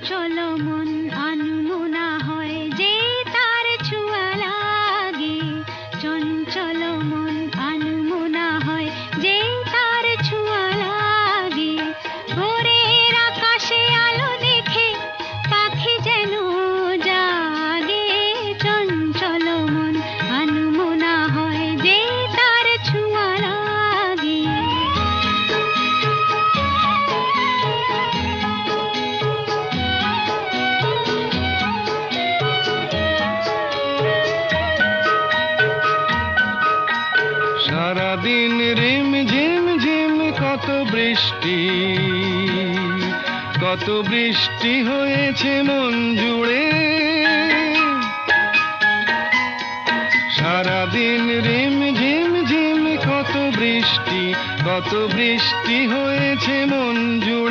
চঞ্চল মন আনমনা হয় যে তার ছোঁয়া লাগে। চঞ্চল মন আনমনা হয় যে তার ছোঁয়া লাগে। ভোরের আকাশে আলো দেখে পাখি যেন জাগে। চঞ্চল মন আনমনা হয় যে তার ছোঁয়া লাগে। সারাদিন রিম ঝিম ঝিম কত বৃষ্টি, কত বৃষ্টি হয়েছে মন জুড়ে। সারাদিন রিম ঝিম ঝিম কত বৃষ্টি, কত বৃষ্টি হয়েছে মন জুড়ে।